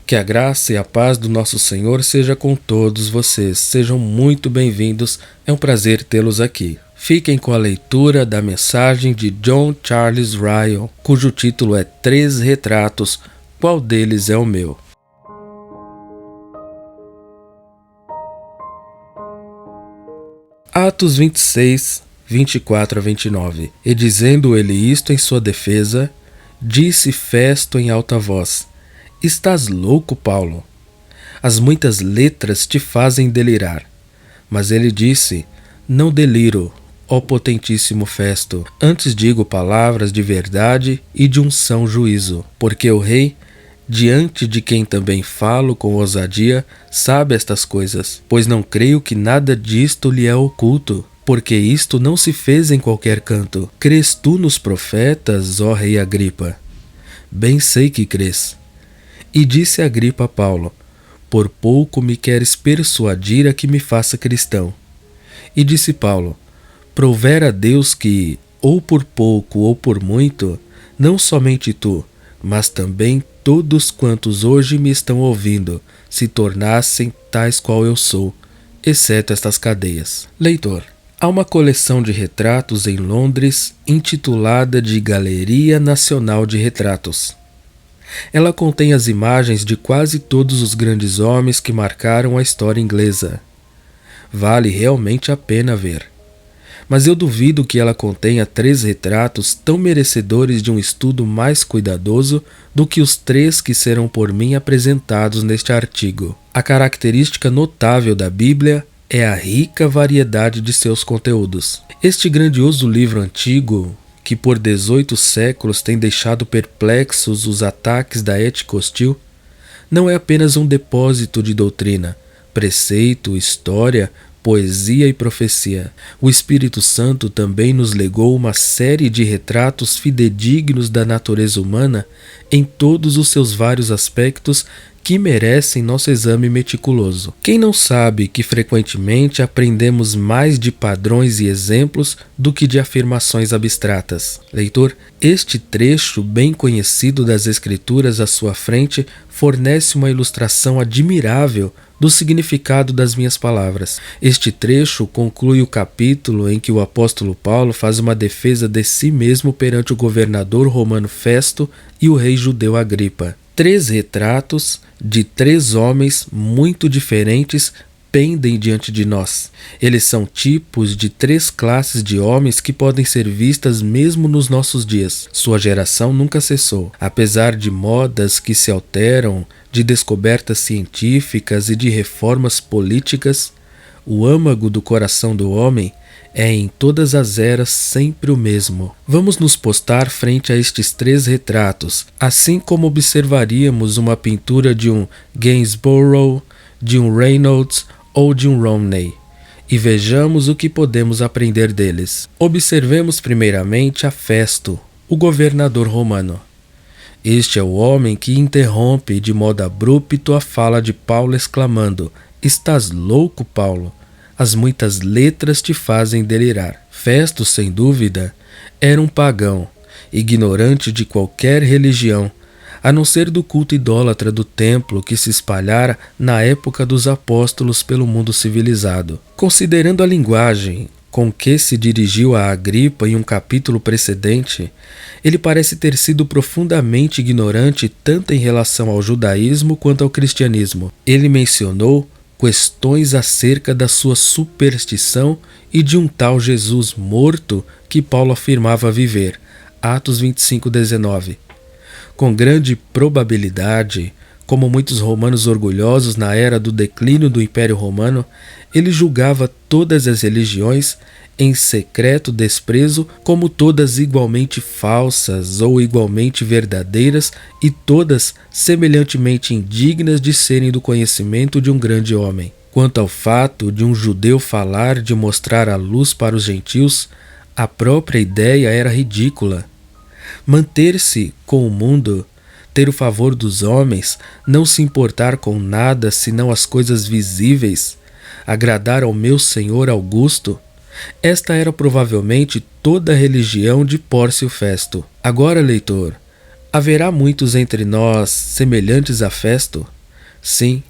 Que a graça e a paz do nosso Senhor seja com todos vocês. Sejam muito bem-vindos. É um prazer tê-los aqui. Fiquem com a leitura da mensagem de John Charles Ryle, cujo título é 3 retratos. Qual deles é o meu? Atos 26, 24 a 29. E dizendo ele isto em sua defesa, disse Festo em alta voz: Estás louco, Paulo? As muitas letras te fazem delirar. Mas ele disse: Não deliro, ó potentíssimo Festo. Antes digo palavras de verdade e de um são juízo. Porque o rei, diante de quem também falo com ousadia, sabe estas coisas. Pois não creio que nada disto lhe é oculto. Porque isto não se fez em qualquer canto. Crês tu nos profetas, ó rei Agripa? Bem sei que crês. E disse Agripa a Paulo: Por pouco me queres persuadir a que me faça cristão. E disse Paulo: Prover a Deus que, ou por pouco ou por muito, não somente tu, mas também todos quantos hoje me estão ouvindo, se tornassem tais qual eu sou, exceto estas cadeias. Leitor, há uma coleção de retratos em Londres intitulada de Galeria Nacional de Retratos. Ela contém as imagens de quase todos os grandes homens que marcaram a história inglesa. Vale realmente a pena ver. Mas eu duvido que ela contenha 3 retratos tão merecedores de um estudo mais cuidadoso do que os 3 que serão por mim apresentados neste artigo. A característica notável da Bíblia é a rica variedade de seus conteúdos. Este grandioso livro antigo, que por 18 séculos tem deixado perplexos os ataques da ética hostil, não é apenas um depósito de doutrina, preceito, história, poesia e profecia. O Espírito Santo também nos legou uma série de retratos fidedignos da natureza humana em todos os seus vários aspectos que merecem nosso exame meticuloso. Quem não sabe que frequentemente aprendemos mais de padrões e exemplos do que de afirmações abstratas? Leitor, este trecho bem conhecido das Escrituras à sua frente fornece uma ilustração admirável do significado das minhas palavras. Este trecho conclui o capítulo em que o apóstolo Paulo faz uma defesa de si mesmo perante o governador romano Festo e o rei judeu Agripa. 3 retratos de 3 homens muito diferentes pendem diante de nós. Eles são tipos de 3 classes de homens que podem ser vistas mesmo nos nossos dias. Sua geração nunca cessou. Apesar de modas que se alteram, de descobertas científicas e de reformas políticas, o âmago do coração do homem é em todas as eras sempre o mesmo. Vamos nos postar frente a estes 3 retratos, assim como observaríamos uma pintura de um Gainsborough, de um Reynolds ou de um Romney, e vejamos o que podemos aprender deles. Observemos primeiramente a Festo, o governador romano. Este é o homem que interrompe de modo abrupto a fala de Paulo, exclamando: Estás louco, Paulo? As muitas letras te fazem delirar. Festo, sem dúvida, era um pagão, ignorante de qualquer religião, a não ser do culto idólatra do templo que se espalhara na época dos apóstolos pelo mundo civilizado. Considerando a linguagem com que se dirigiu a Agripa em um capítulo precedente, ele parece ter sido profundamente ignorante tanto em relação ao judaísmo quanto ao cristianismo. Ele mencionou questões acerca da sua superstição e de um tal Jesus morto que Paulo afirmava viver. Atos 25:19. Com grande probabilidade, como muitos romanos orgulhosos na era do declínio do Império Romano, ele julgava todas as religiões em secreto desprezo como todas igualmente falsas ou igualmente verdadeiras e todas semelhantemente indignas de serem do conhecimento de um grande homem. Quanto ao fato de um judeu falar de mostrar a luz para os gentios, a própria ideia era ridícula. Manter-se com o mundo, ter o favor dos homens, não se importar com nada senão as coisas visíveis, agradar ao meu senhor Augusto, esta era provavelmente toda a religião de Pórcio Festo. Agora, leitor, haverá muitos entre nós semelhantes a Festo? Sim,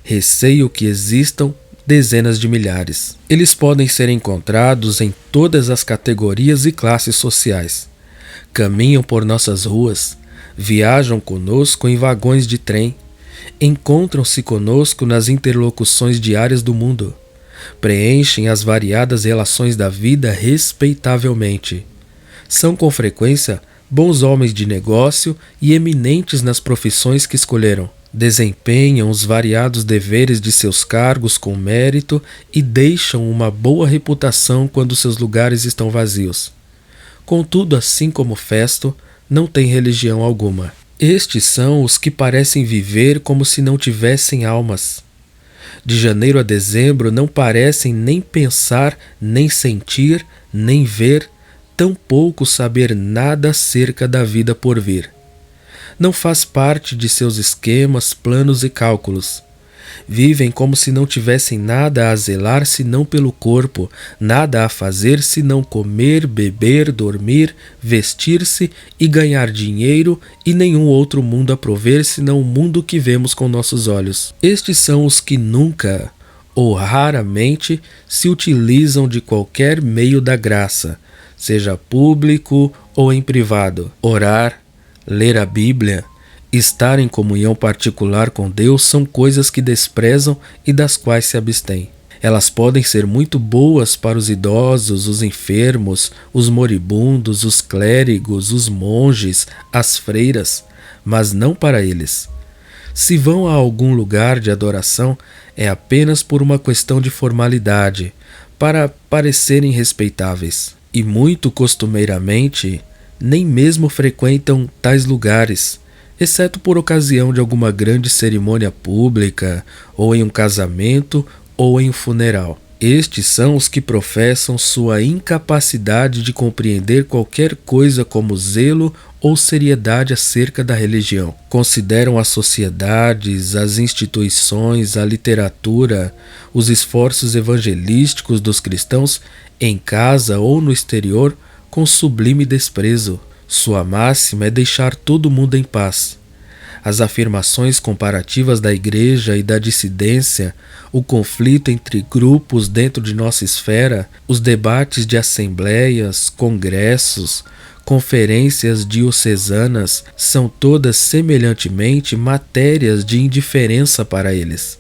receio que existam dezenas de milhares. Eles podem ser encontrados em todas as categorias e classes sociais. Caminham por nossas ruas, viajam conosco em vagões de trem, encontram-se conosco nas interlocuções diárias do mundo, preenchem as variadas relações da vida respeitavelmente. São com frequência bons homens de negócio e eminentes nas profissões que escolheram. Desempenham os variados deveres de seus cargos com mérito e deixam uma boa reputação quando seus lugares estão vazios. Contudo, assim como Festo, não tem religião alguma. Estes são os que parecem viver como se não tivessem almas. De janeiro a dezembro não parecem nem pensar, nem sentir, nem ver, tampouco saber nada acerca da vida por vir. Não faz parte de seus esquemas, planos e cálculos. Vivem como se não tivessem nada a zelar senão pelo corpo, nada a fazer senão comer, beber, dormir, vestir-se e ganhar dinheiro, e nenhum outro mundo a prover senão o mundo que vemos com nossos olhos. Estes são os que nunca, ou raramente, se utilizam de qualquer meio da graça, seja público ou em privado. Orar, ler a Bíblia, estar em comunhão particular com Deus são coisas que desprezam e das quais se abstêm. Elas podem ser muito boas para os idosos, os enfermos, os moribundos, os clérigos, os monges, as freiras, mas não para eles. Se vão a algum lugar de adoração, é apenas por uma questão de formalidade, para parecerem respeitáveis. E muito costumeiramente, nem mesmo frequentam tais lugares, exceto por ocasião de alguma grande cerimônia pública, ou em um casamento, ou em um funeral. Estes são os que professam sua incapacidade de compreender qualquer coisa como zelo ou seriedade acerca da religião. Consideram as sociedades, as instituições, a literatura, os esforços evangelísticos dos cristãos, em casa ou no exterior, com sublime desprezo. Sua máxima é deixar todo mundo em paz. As afirmações comparativas da Igreja e da dissidência, o conflito entre grupos dentro de nossa esfera, os debates de assembleias, congressos, conferências diocesanas, são todas semelhantemente matérias de indiferença para eles.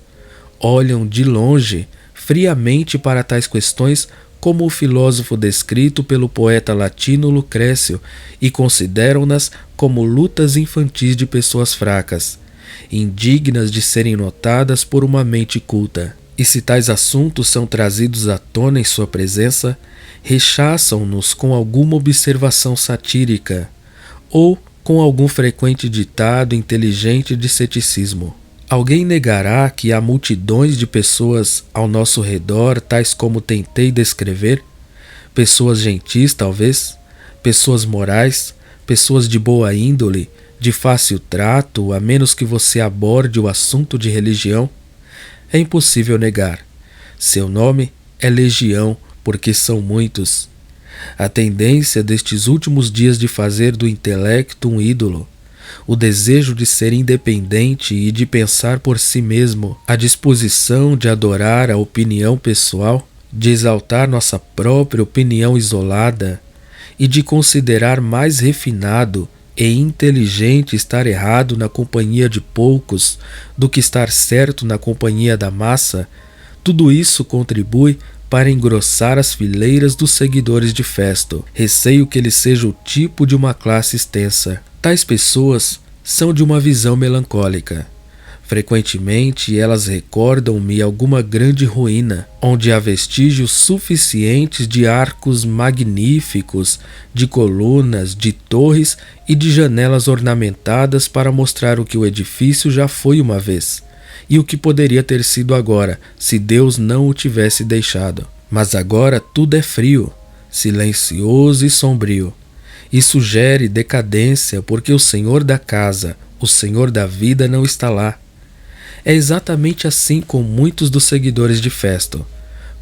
Olham de longe, friamente para tais questões, como o filósofo descrito pelo poeta latino Lucrécio, e consideram-nas como lutas infantis de pessoas fracas, indignas de serem notadas por uma mente culta. E se tais assuntos são trazidos à tona em sua presença, rechaçam-nos com alguma observação satírica, ou com algum frequente ditado inteligente de ceticismo. Alguém negará que há multidões de pessoas ao nosso redor, tais como tentei descrever? Pessoas gentis, talvez? Pessoas morais? Pessoas de boa índole, de fácil trato, a menos que você aborde o assunto de religião? É impossível negar. Seu nome é Legião, porque são muitos. A tendência destes últimos dias de fazer do intelecto um ídolo, o desejo de ser independente e de pensar por si mesmo, a disposição de adorar a opinião pessoal, de exaltar nossa própria opinião isolada e de considerar mais refinado e inteligente estar errado na companhia de poucos do que estar certo na companhia da massa, tudo isso contribui para engrossar as fileiras dos seguidores de Festo. Receio que ele seja o tipo de uma classe extensa. Tais pessoas são de uma visão melancólica. Frequentemente elas recordam-me alguma grande ruína, onde há vestígios suficientes de arcos magníficos, de colunas, de torres e de janelas ornamentadas para mostrar o que o edifício já foi uma vez, e o que poderia ter sido agora, se Deus não o tivesse deixado. Mas agora tudo é frio, silencioso e sombrio. E sugere decadência, porque o Senhor da casa, o Senhor da vida não está lá. É exatamente assim com muitos dos seguidores de Festo.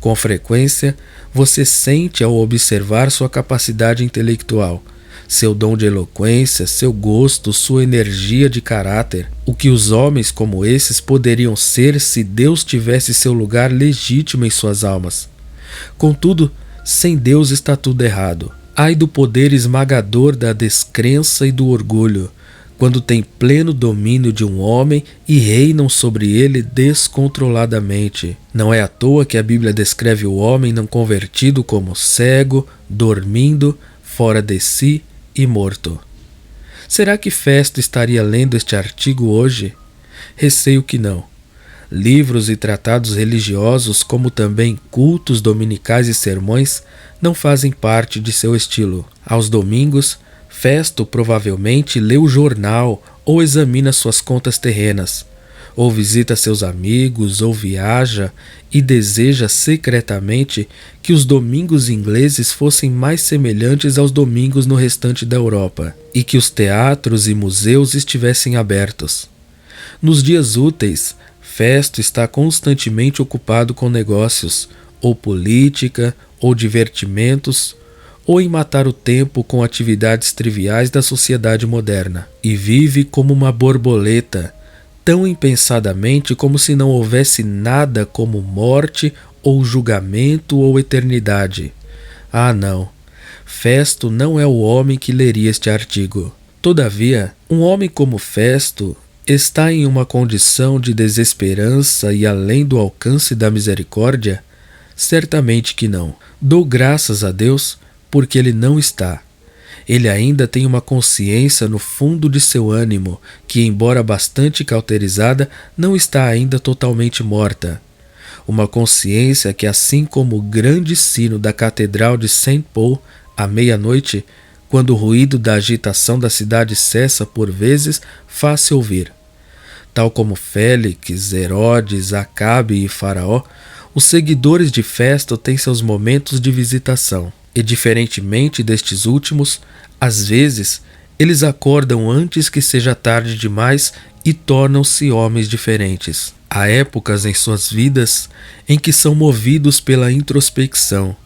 Com frequência, você sente ao observar sua capacidade intelectual, seu dom de eloquência, seu gosto, sua energia de caráter, o que os homens como esses poderiam ser se Deus tivesse seu lugar legítimo em suas almas. Contudo, sem Deus está tudo errado. Ai do poder esmagador da descrença e do orgulho, quando tem pleno domínio de um homem e reinam sobre ele descontroladamente. Não é à toa que a Bíblia descreve o homem não convertido como cego, dormindo, fora de si e morto. Será que Festo estaria lendo este artigo hoje? Receio que não. Livros e tratados religiosos, como também cultos dominicais e sermões, não fazem parte de seu estilo. Aos domingos, Festo provavelmente lê o jornal ou examina suas contas terrenas, ou visita seus amigos, ou viaja e deseja secretamente que os domingos ingleses fossem mais semelhantes aos domingos no restante da Europa, e que os teatros e museus estivessem abertos. Nos dias úteis, Festo está constantemente ocupado com negócios, ou política, ou divertimentos, ou em matar o tempo com atividades triviais da sociedade moderna, e vive como uma borboleta, tão impensadamente como se não houvesse nada como morte, ou julgamento, ou eternidade. Ah, não! Festo não é o homem que leria este artigo. Todavia, um homem como Festo está em uma condição de desesperança e além do alcance da misericórdia? Certamente que não. Dou graças a Deus porque ele não está. Ele ainda tem uma consciência no fundo de seu ânimo que, embora bastante cauterizada, não está ainda totalmente morta. Uma consciência que, assim como o grande sino da Catedral de Saint Paul, à meia-noite, quando o ruído da agitação da cidade cessa por vezes, faz-se ouvir. Tal como Félix, Herodes, Acabe e Faraó, os seguidores de Festo têm seus momentos de visitação. E, diferentemente destes últimos, às vezes, eles acordam antes que seja tarde demais e tornam-se homens diferentes. Há épocas em suas vidas em que são movidos pela introspecção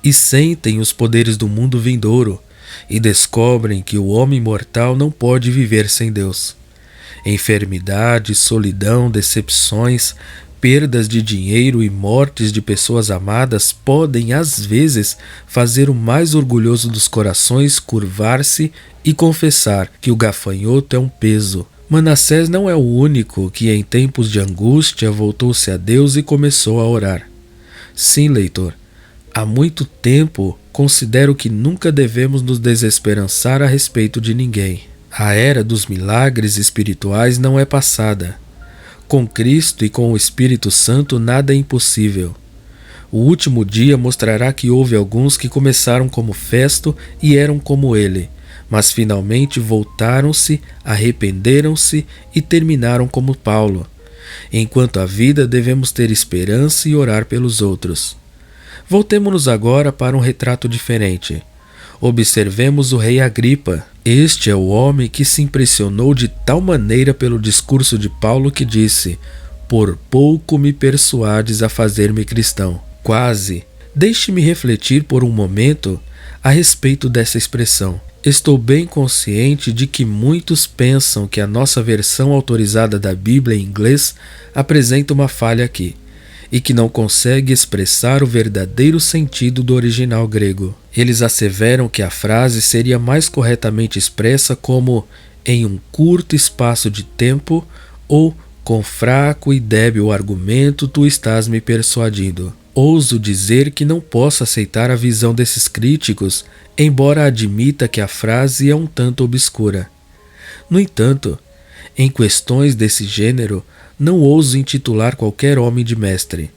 e sentem os poderes do mundo vindouro e descobrem que o homem mortal não pode viver sem Deus. Enfermidade, solidão, decepções, perdas de dinheiro e mortes de pessoas amadas podem, às vezes, fazer o mais orgulhoso dos corações curvar-se e confessar que o gafanhoto é um peso. Manassés não é o único que, em tempos de angústia, voltou-se a Deus e começou a orar. Sim, leitor, há muito tempo considero que nunca devemos nos desesperançar a respeito de ninguém. A era dos milagres espirituais não é passada. Com Cristo e com o Espírito Santo nada é impossível. O último dia mostrará que houve alguns que começaram como Festo e eram como ele, mas finalmente voltaram-se, arrependeram-se e terminaram como Paulo. Enquanto há vida, devemos ter esperança e orar pelos outros. Voltemo-nos agora para um retrato diferente. Observemos o rei Agripa. Este é o homem que se impressionou de tal maneira pelo discurso de Paulo que disse: "Por pouco me persuades a fazer-me cristão." Quase. Deixe-me refletir por um momento a respeito dessa expressão. Estou bem consciente de que muitos pensam que a nossa versão autorizada da Bíblia em inglês apresenta uma falha aqui, e que não consegue expressar o verdadeiro sentido do original grego. Eles asseveram que a frase seria mais corretamente expressa como "em um curto espaço de tempo" ou "com fraco e débil argumento tu estás me persuadindo." Ouso dizer que não posso aceitar a visão desses críticos, embora admita que a frase é um tanto obscura. No entanto, em questões desse gênero, não ouso intitular qualquer homem de mestre.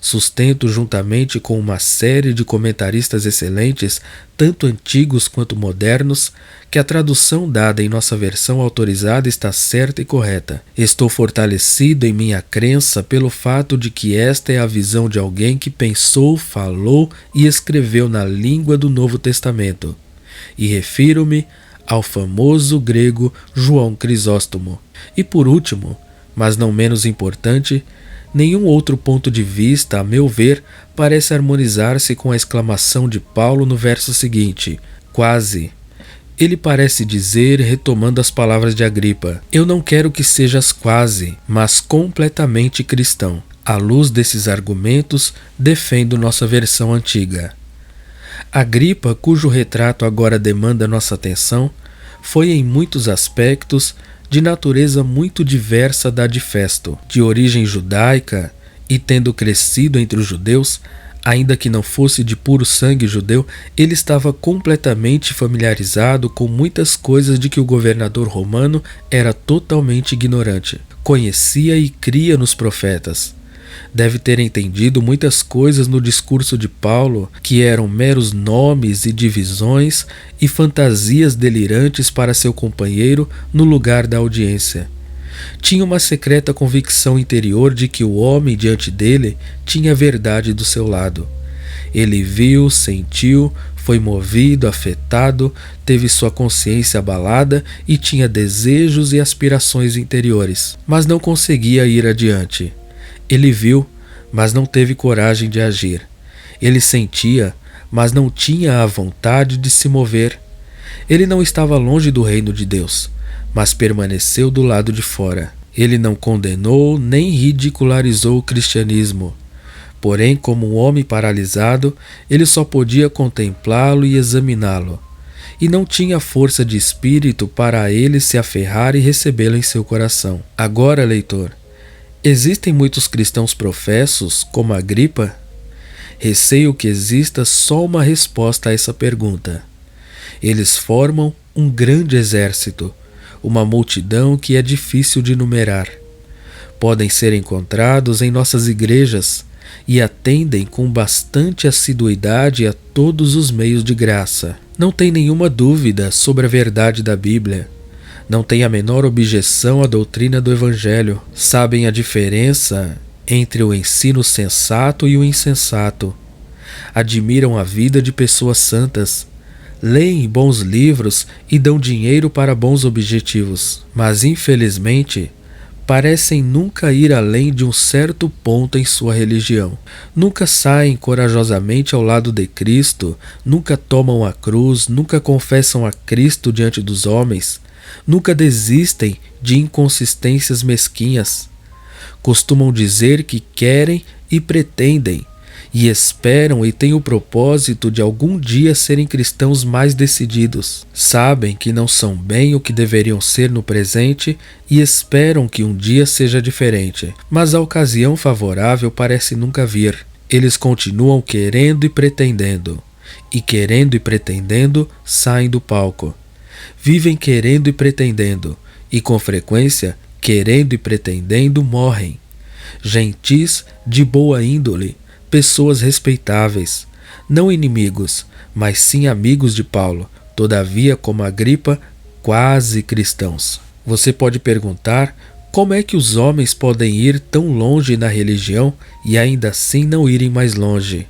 Sustento, juntamente com uma série de comentaristas excelentes, tanto antigos quanto modernos, que a tradução dada em nossa versão autorizada está certa e correta. Estou fortalecido em minha crença pelo fato de que esta é a visão de alguém que pensou, falou e escreveu na língua do Novo Testamento. E refiro-me ao famoso grego João Crisóstomo. E por último, mas não menos importante, nenhum outro ponto de vista, a meu ver, parece harmonizar-se com a exclamação de Paulo no verso seguinte: "Quase. Ele parece dizer, retomando as palavras de Agripa: eu não quero que sejas quase, mas completamente cristão. À luz desses argumentos, defendo nossa versão antiga. Agripa, cujo retrato agora demanda nossa atenção, foi em muitos aspectos de natureza muito diversa da de Festo. De origem judaica e tendo crescido entre os judeus, ainda que não fosse de puro sangue judeu, ele estava completamente familiarizado com muitas coisas de que o governador romano era totalmente ignorante. Conhecia e cria nos profetas. Deve ter entendido muitas coisas no discurso de Paulo que eram meros nomes e divisões e fantasias delirantes para seu companheiro no lugar da audiência. Tinha uma secreta convicção interior de que o homem diante dele tinha a verdade do seu lado. Ele viu, sentiu, foi movido, afetado, teve sua consciência abalada e tinha desejos e aspirações interiores, mas não conseguia ir adiante. Ele viu, mas não teve coragem de agir. Ele sentia, mas não tinha a vontade de se mover. Ele não estava longe do reino de Deus, mas permaneceu do lado de fora. Ele não condenou nem ridicularizou o cristianismo. Porém, como um homem paralisado, ele só podia contemplá-lo e examiná-lo. E não tinha força de espírito para a ele se aferrar e recebê-lo em seu coração. Agora, leitor, existem muitos cristãos professos, como Agripa? Receio que exista só uma resposta a essa pergunta. Eles formam um grande exército, uma multidão que é difícil de numerar. Podem ser encontrados em nossas igrejas e atendem com bastante assiduidade a todos os meios de graça. Não tem nenhuma dúvida sobre a verdade da Bíblia. Não tem a menor objeção à doutrina do Evangelho. Sabem a diferença entre o ensino sensato e o insensato. Admiram a vida de pessoas santas. Leem bons livros e dão dinheiro para bons objetivos. Mas, infelizmente, parecem nunca ir além de um certo ponto em sua religião. Nunca saem corajosamente ao lado de Cristo, nunca tomam a cruz, nunca confessam a Cristo diante dos homens. Nunca desistem de inconsistências mesquinhas. Costumam dizer que querem e pretendem, e esperam e têm o propósito de algum dia serem cristãos mais decididos. Sabem que não são bem o que deveriam ser no presente e esperam que um dia seja diferente, mas a ocasião favorável parece nunca vir. Eles continuam querendo e pretendendo saem do palco. Vivem querendo e pretendendo, e com frequência, querendo e pretendendo, morrem. Gentis de boa índole, pessoas respeitáveis, não inimigos, mas sim amigos de Paulo, todavia, como Agripa, quase cristãos. Você pode perguntar como é que os homens podem ir tão longe na religião e ainda assim não irem mais longe?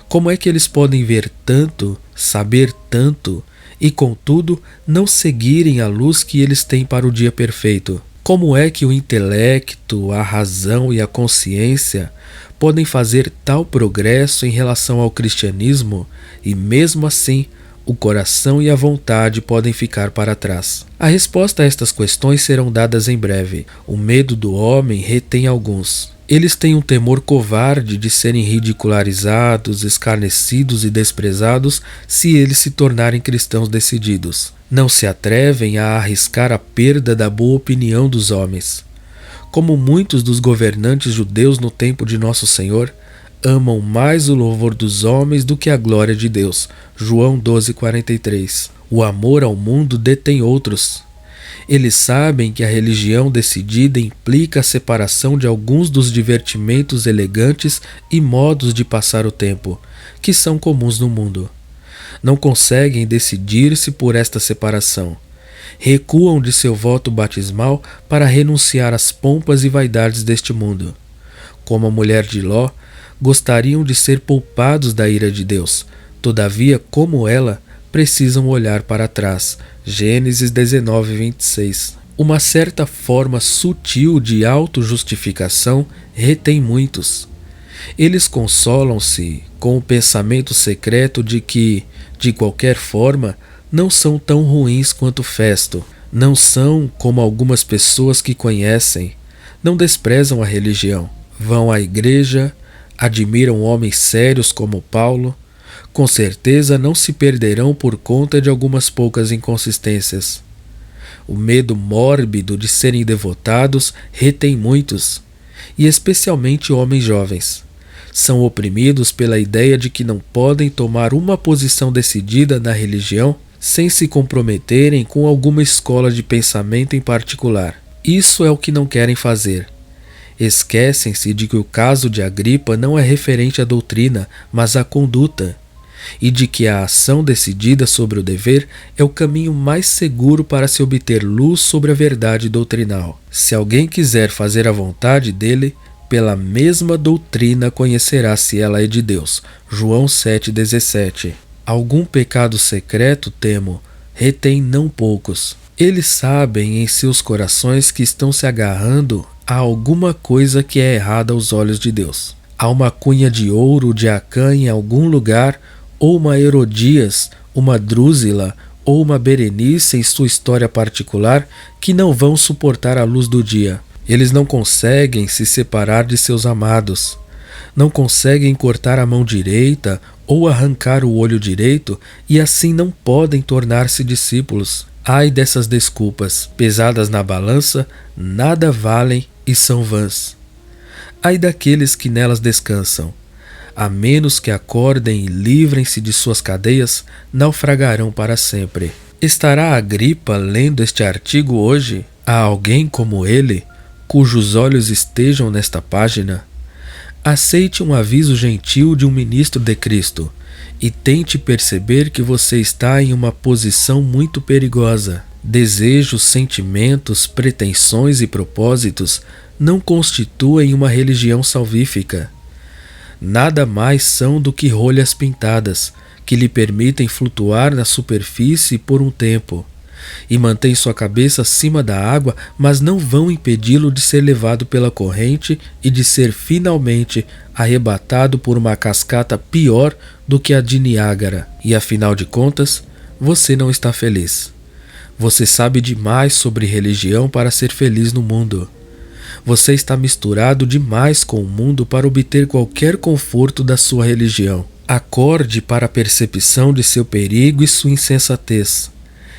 Como é que eles podem ver tanto, saber tanto, e contudo não seguirem a luz que eles têm para o dia perfeito? Como é que o intelecto, a razão e a consciência podem fazer tal progresso em relação ao cristianismo e mesmo assim o coração e a vontade podem ficar para trás? A resposta a estas questões serão dadas em breve. O medo do homem retém alguns. Eles têm um temor covarde de serem ridicularizados, escarnecidos e desprezados se eles se tornarem cristãos decididos. Não se atrevem a arriscar a perda da boa opinião dos homens. Como muitos dos governantes judeus no tempo de Nosso Senhor, amam mais o louvor dos homens do que a glória de Deus. João 12:43. O amor ao mundo detém outros. Eles sabem que a religião decidida implica a separação de alguns dos divertimentos elegantes e modos de passar o tempo, que são comuns no mundo. Não conseguem decidir-se por esta separação. Recuam de seu voto batismal para renunciar às pompas e vaidades deste mundo. Como a mulher de Ló, gostariam de ser poupados da ira de Deus. Todavia, como ela, precisam olhar para trás. Gênesis 19:26. Uma certa forma sutil de autojustificação retém muitos. Eles consolam-se com o pensamento secreto de que, de qualquer forma, não são tão ruins quanto Festo. Não são como algumas pessoas que conhecem, não desprezam a religião. Vão à igreja, admiram homens sérios como Paulo. Com certeza não se perderão por conta de algumas poucas inconsistências. O medo mórbido de serem devotados retém muitos, e especialmente homens jovens. São oprimidos pela ideia de que não podem tomar uma posição decidida na religião sem se comprometerem com alguma escola de pensamento em particular. Isso é o que não querem fazer. Esquecem-se de que o caso de Agripa não é referente à doutrina, mas à conduta, e de que a ação decidida sobre o dever é o caminho mais seguro para se obter luz sobre a verdade doutrinal. Se alguém quiser fazer a vontade dele, pela mesma doutrina conhecerá se ela é de Deus. João 7,17. Algum pecado secreto, temo, retém não poucos. Eles sabem em seus corações que estão se agarrando a alguma coisa que é errada aos olhos de Deus. Há uma cunha de ouro de Acã em algum lugar, ou uma Herodias, uma Drúzila ou uma Berenice em sua história particular, que não vão suportar a luz do dia. Eles não conseguem se separar de seus amados. Não conseguem cortar a mão direita ou arrancar o olho direito e assim não podem tornar-se discípulos. Ai dessas desculpas, pesadas na balança, nada valem e são vãs. Ai daqueles que nelas descansam. A menos que acordem e livrem-se de suas cadeias, naufragarão para sempre. Estará Agripa lendo este artigo hoje? Há alguém como ele, cujos olhos estejam nesta página? Aceite um aviso gentil de um ministro de Cristo e tente perceber que você está em uma posição muito perigosa. Desejos, sentimentos, pretensões e propósitos não constituem uma religião salvífica. Nada mais são do que rolhas pintadas, que lhe permitem flutuar na superfície por um tempo, e mantêm sua cabeça acima da água, mas não vão impedi-lo de ser levado pela corrente e de ser finalmente arrebatado por uma cascata pior do que a de Niágara. E afinal de contas, você não está feliz. Você sabe demais sobre religião para ser feliz no mundo. Você está misturado demais com o mundo para obter qualquer conforto da sua religião. Acorde para a percepção de seu perigo e sua insensatez.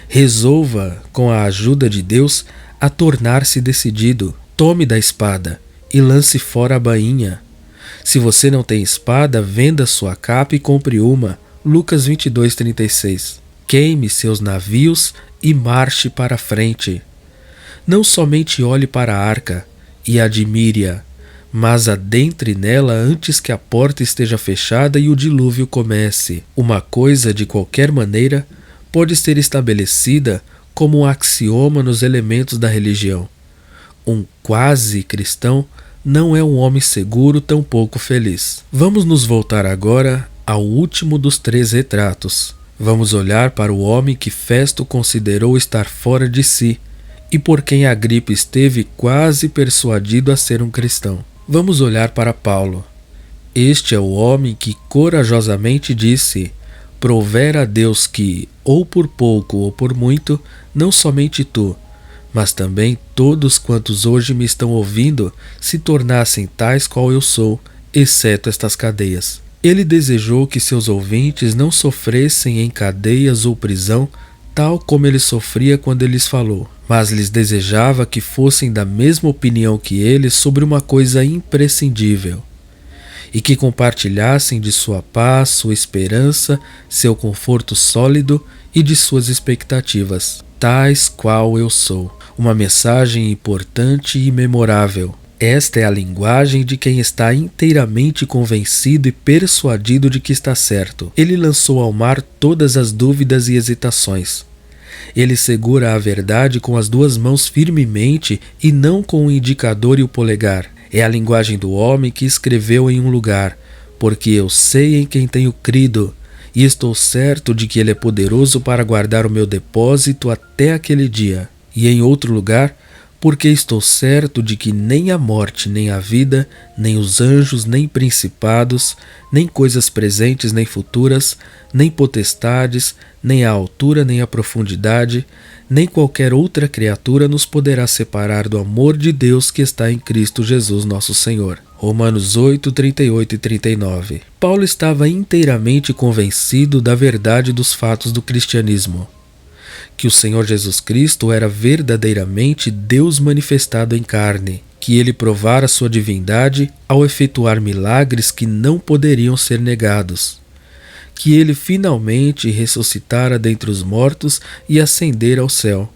Resolva, com a ajuda de Deus, a tornar-se decidido. Tome da espada e lance fora a bainha. Se você não tem espada, venda sua capa e compre uma. Lucas 22:36. Queime seus navios e marche para a frente. Não somente olhe para a arca e admire-a, mas adentre nela antes que a porta esteja fechada e o dilúvio comece. Uma coisa, de qualquer maneira, pode ser estabelecida como um axioma nos elementos da religião. Um quase cristão não é um homem seguro, tampouco feliz. Vamos nos voltar agora ao último dos 3 retratos. Vamos olhar para o homem que Festo considerou estar fora de si e por quem Agripa esteve quase persuadido a ser um cristão. Vamos olhar para Paulo. Este é o homem que corajosamente disse: provera a Deus que, ou por pouco ou por muito, não somente tu, mas também todos quantos hoje me estão ouvindo, se tornassem tais qual eu sou, exceto estas cadeias. Ele desejou que seus ouvintes não sofressem em cadeias ou prisão, tal como ele sofria quando ele lhes falou, mas lhes desejava que fossem da mesma opinião que ele sobre uma coisa imprescindível, e que compartilhassem de sua paz, sua esperança, seu conforto sólido e de suas expectativas, tais qual eu sou. Uma mensagem importante e memorável. Esta é a linguagem de quem está inteiramente convencido e persuadido de que está certo. Ele lançou ao mar todas as dúvidas e hesitações. Ele segura a verdade com as 2 mãos firmemente e não com o indicador e o polegar. É a linguagem do homem que escreveu em um lugar: porque eu sei em quem tenho crido, e estou certo de que ele é poderoso para guardar o meu depósito até aquele dia. E em outro lugar: Porque estou certo de que nem a morte, nem a vida, nem os anjos, nem principados, nem coisas presentes nem futuras, nem potestades, nem a altura nem a profundidade, nem qualquer outra criatura nos poderá separar do amor de Deus que está em Cristo Jesus nosso Senhor. Romanos 8, 38 e 39. Paulo estava inteiramente convencido da verdade dos fatos do cristianismo, que o Senhor Jesus Cristo era verdadeiramente Deus manifestado em carne, que ele provara sua divindade ao efetuar milagres que não poderiam ser negados, que ele finalmente ressuscitara dentre os mortos e ascendera ao céu,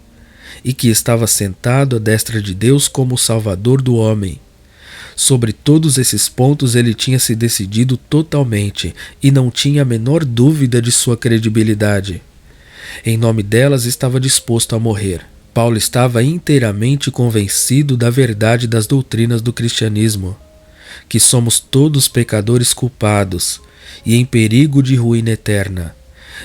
e que estava sentado à destra de Deus como o Salvador do homem. Sobre todos esses pontos ele tinha se decidido totalmente e não tinha a menor dúvida de sua credibilidade. Em nome delas estava disposto a morrer. Paulo estava inteiramente convencido da verdade das doutrinas do cristianismo, que somos todos pecadores culpados e em perigo de ruína eterna,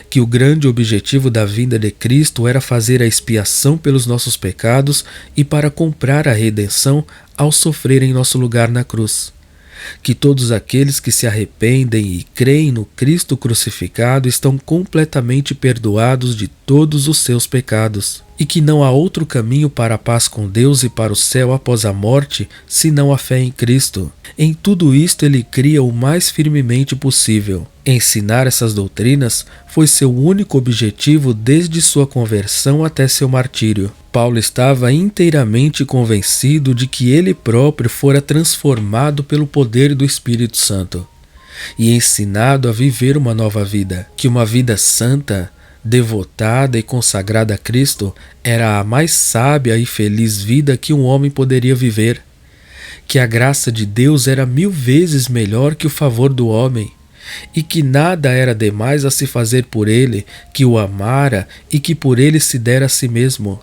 que o grande objetivo da vinda de Cristo era fazer a expiação pelos nossos pecados e para comprar a redenção ao sofrer em nosso lugar na cruz, que todos aqueles que se arrependem e creem no Cristo crucificado estão completamente perdoados de todos os seus pecados, e que não há outro caminho para a paz com Deus e para o céu após a morte, senão a fé em Cristo. Em tudo isto ele cria o mais firmemente possível. Ensinar essas doutrinas foi seu único objetivo desde sua conversão até seu martírio. Paulo estava inteiramente convencido de que ele próprio fora transformado pelo poder do Espírito Santo e ensinado a viver uma nova vida, que uma vida santa, devotada e consagrada a Cristo era a mais sábia e feliz vida que um homem poderia viver, que a graça de Deus era 1000 vezes melhor que o favor do homem, e que nada era demais a se fazer por ele, que o amara e que por ele se dera a si mesmo.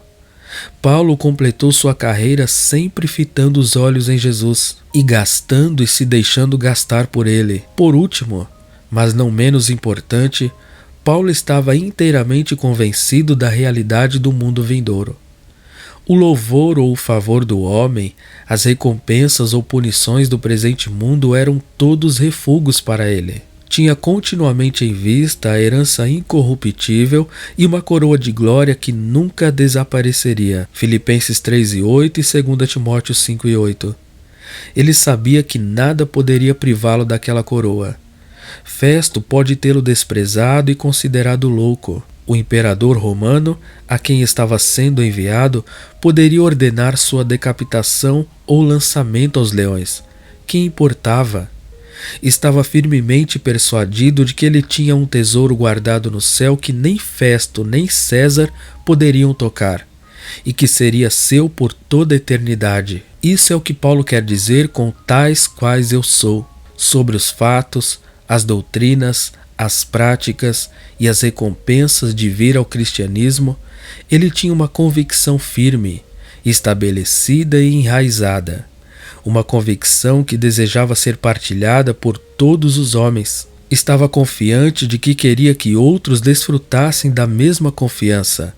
Paulo completou sua carreira sempre fitando os olhos em Jesus e gastando e se deixando gastar por ele. Por último, mas não menos importante, Paulo estava inteiramente convencido da realidade do mundo vindouro. O louvor ou o favor do homem, as recompensas ou punições do presente mundo eram todos refugos para ele. Tinha continuamente em vista a herança incorruptível e uma coroa de glória que nunca desapareceria. Filipenses 3:8 e 2 Timóteo 5:8. Ele sabia que nada poderia privá-lo daquela coroa. Festo pode tê-lo desprezado e considerado louco. O imperador romano, a quem estava sendo enviado, poderia ordenar sua decapitação ou lançamento aos leões. Que importava? Estava firmemente persuadido de que ele tinha um tesouro guardado no céu que nem Festo nem César poderiam tocar, e que seria seu por toda a eternidade. Isso é o que Paulo quer dizer com tais quais eu sou, sobre os fatos, as doutrinas, as práticas e as recompensas de vir ao cristianismo. Ele tinha uma convicção firme, estabelecida e enraizada, uma convicção que desejava ser partilhada por todos os homens. Estava confiante de que queria que outros desfrutassem da mesma confiança.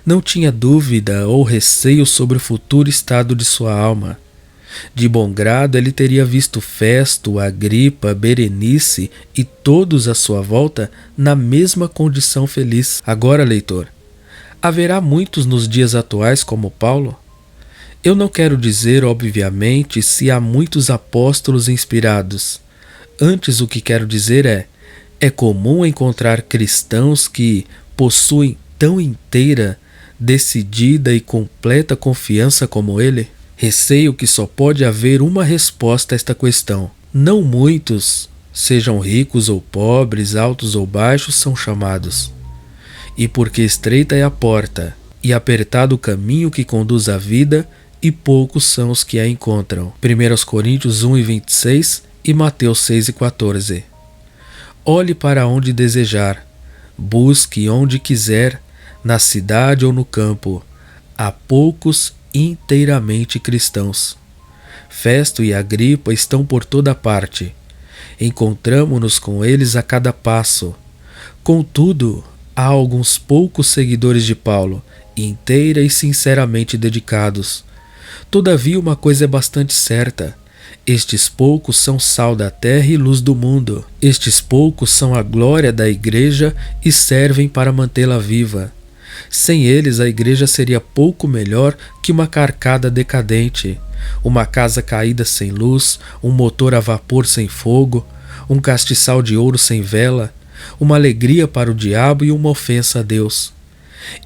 Não tinha dúvida ou receio sobre o futuro estado de sua alma. De bom grado ele teria visto Festo, Agripa, Berenice e todos à sua volta na mesma condição feliz. Agora, leitor, haverá muitos nos dias atuais como Paulo? Eu não quero dizer, obviamente, se há muitos apóstolos inspirados. Antes, o que quero dizer é comum encontrar cristãos que possuem tão inteira, decidida e completa confiança como ele? Receio que só pode haver uma resposta a esta questão. Não muitos, sejam ricos ou pobres, altos ou baixos, são chamados. E porque estreita é a porta, e apertado o caminho que conduz à vida, e poucos são os que a encontram. 1 Coríntios 1:26 e Mateus 6:14. Olhe para onde desejar, busque onde quiser, na cidade ou no campo. Há poucos inteiramente cristãos. Festo e Agripa estão por toda parte. Encontramo-nos com eles a cada passo. Contudo, há alguns poucos seguidores de Paulo, inteira e sinceramente dedicados. Todavia uma coisa é bastante certa: estes poucos são sal da terra e luz do mundo. Estes poucos são a glória da igreja e servem para mantê-la viva. Sem eles, a igreja seria pouco melhor que uma carcada decadente, uma casa caída sem luz, um motor a vapor sem fogo, um castiçal de ouro sem vela, uma alegria para o diabo e uma ofensa a Deus.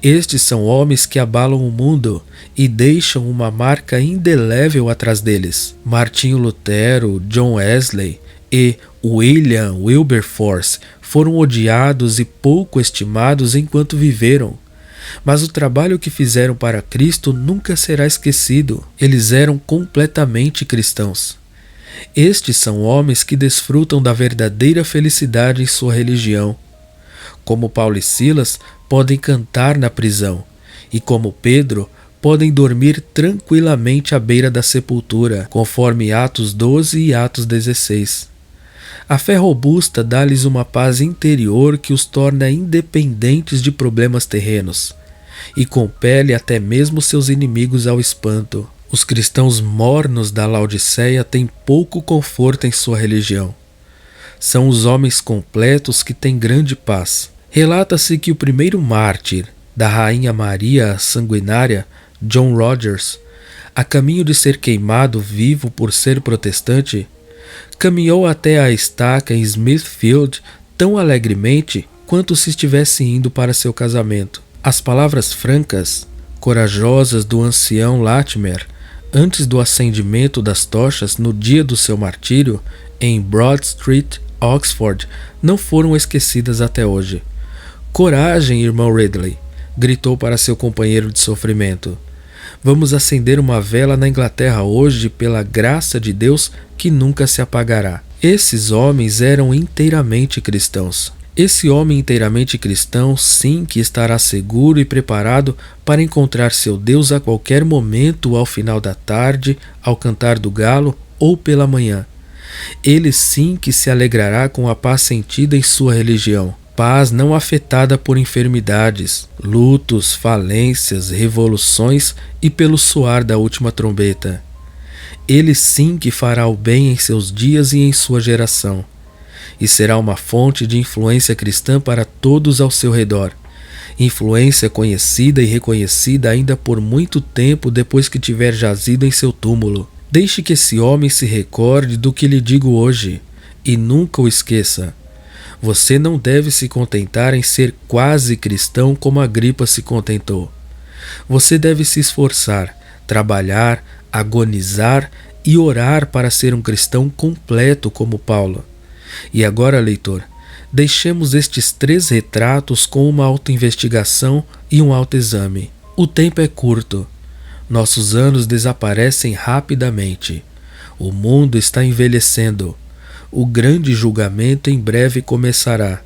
Estes são homens que abalam o mundo e deixam uma marca indelével atrás deles. Martinho Lutero, John Wesley e William Wilberforce foram odiados e pouco estimados enquanto viveram. Mas o trabalho que fizeram para Cristo nunca será esquecido. Eles eram completamente cristãos. Estes são homens que desfrutam da verdadeira felicidade em sua religião. Como Paulo e Silas, podem cantar na prisão, e como Pedro, podem dormir tranquilamente à beira da sepultura, conforme Atos 12 e Atos 16. A fé robusta dá-lhes uma paz interior que os torna independentes de problemas terrenos e compele até mesmo seus inimigos ao espanto. Os cristãos mornos da Laodiceia têm pouco conforto em sua religião. São os homens completos que têm grande paz. Relata-se que o primeiro mártir da Rainha Maria Sanguinária, John Rogers, a caminho de ser queimado vivo por ser protestante, caminhou até a estaca em Smithfield tão alegremente quanto se estivesse indo para seu casamento. As palavras francas, corajosas do ancião Latimer, antes do acendimento das tochas no dia do seu martírio, em Broad Street, Oxford, não foram esquecidas até hoje. "Coragem, irmão Ridley!" gritou para seu companheiro de sofrimento. "Vamos acender uma vela na Inglaterra hoje pela graça de Deus que nunca se apagará." Esses homens eram inteiramente cristãos. Esse homem inteiramente cristão, sim, que estará seguro e preparado para encontrar seu Deus a qualquer momento, ao final da tarde, ao cantar do galo ou pela manhã. Ele sim que se alegrará com a paz sentida em sua religião. Paz não afetada por enfermidades, lutos, falências, revoluções e pelo soar da última trombeta. Ele sim que fará o bem em seus dias e em sua geração, e será uma fonte de influência cristã para todos ao seu redor. Influência conhecida e reconhecida ainda por muito tempo depois que tiver jazido em seu túmulo. Deixe que esse homem se recorde do que lhe digo hoje, e nunca o esqueça. Você não deve se contentar em ser quase cristão como Agripa se contentou. Você deve se esforçar, trabalhar, agonizar e orar para ser um cristão completo como Paulo. E agora, leitor, deixemos estes 3 retratos com uma autoinvestigação e um autoexame. O tempo é curto. Nossos anos desaparecem rapidamente. O mundo está envelhecendo. O grande julgamento em breve começará.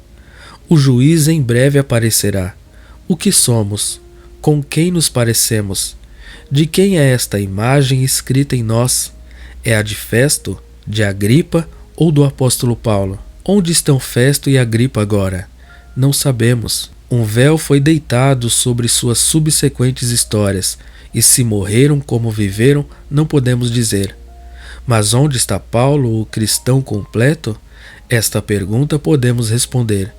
O juiz em breve aparecerá. O que somos? Com quem nos parecemos? De quem é esta imagem escrita em nós? É a de Festo, de Agripa ou do apóstolo Paulo? Onde estão Festo e Agripa agora? Não sabemos. Um véu foi deitado sobre suas subsequentes histórias, e se morreram como viveram, não podemos dizer. Mas onde está Paulo, o cristão completo? Esta pergunta podemos responder.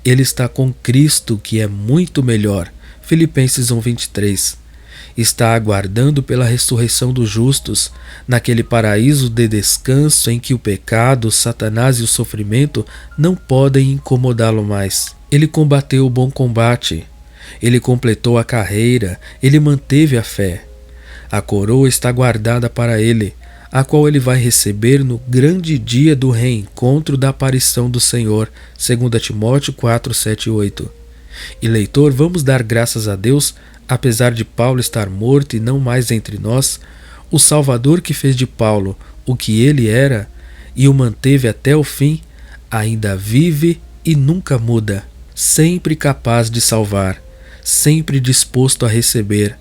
Ele está com Cristo, que é muito melhor. Filipenses 1:23. Está aguardando pela ressurreição dos justos, naquele paraíso de descanso em que o pecado, Satanás e o sofrimento não podem incomodá-lo mais. Ele combateu o bom combate. Ele completou a carreira. Ele manteve a fé. A coroa está guardada para ele, a qual ele vai receber no grande dia do reencontro da aparição do Senhor, 2 Timóteo 4, 7 e 8. E leitor, vamos dar graças a Deus, apesar de Paulo estar morto e não mais entre nós, o Salvador que fez de Paulo o que ele era e o manteve até o fim, ainda vive e nunca muda, sempre capaz de salvar, sempre disposto a receber.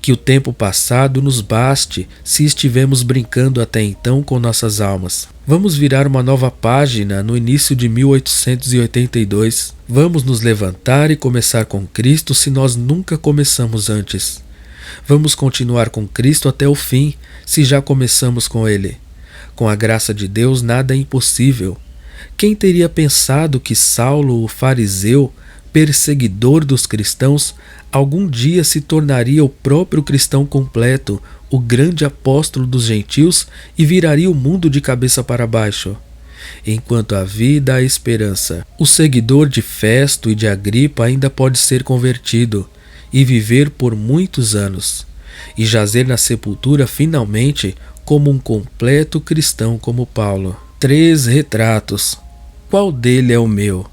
Que o tempo passado nos baste se estivemos brincando até então com nossas almas. Vamos virar uma nova página no início de 1882. Vamos nos levantar e começar com Cristo se nós nunca começamos antes. Vamos continuar com Cristo até o fim, se já começamos com Ele. Com a graça de Deus, nada é impossível. Quem teria pensado que Saulo, o fariseu, perseguidor dos cristãos, algum dia se tornaria o próprio cristão completo, o grande apóstolo dos gentios, e viraria o mundo de cabeça para baixo? Enquanto há vida, há esperança. O seguidor de Festo e de Agripa ainda pode ser convertido e viver por muitos anos, e jazer na sepultura finalmente como um completo cristão como Paulo. 3 retratos. Qual dele é o meu?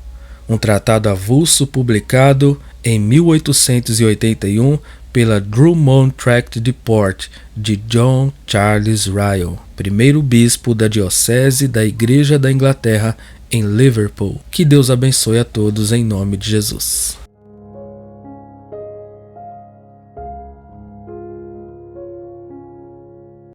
Um tratado avulso publicado em 1881 pela Drummond Tract Deport, de John Charles Ryle, primeiro bispo da diocese da Igreja da Inglaterra em Liverpool. Que Deus abençoe a todos em nome de Jesus.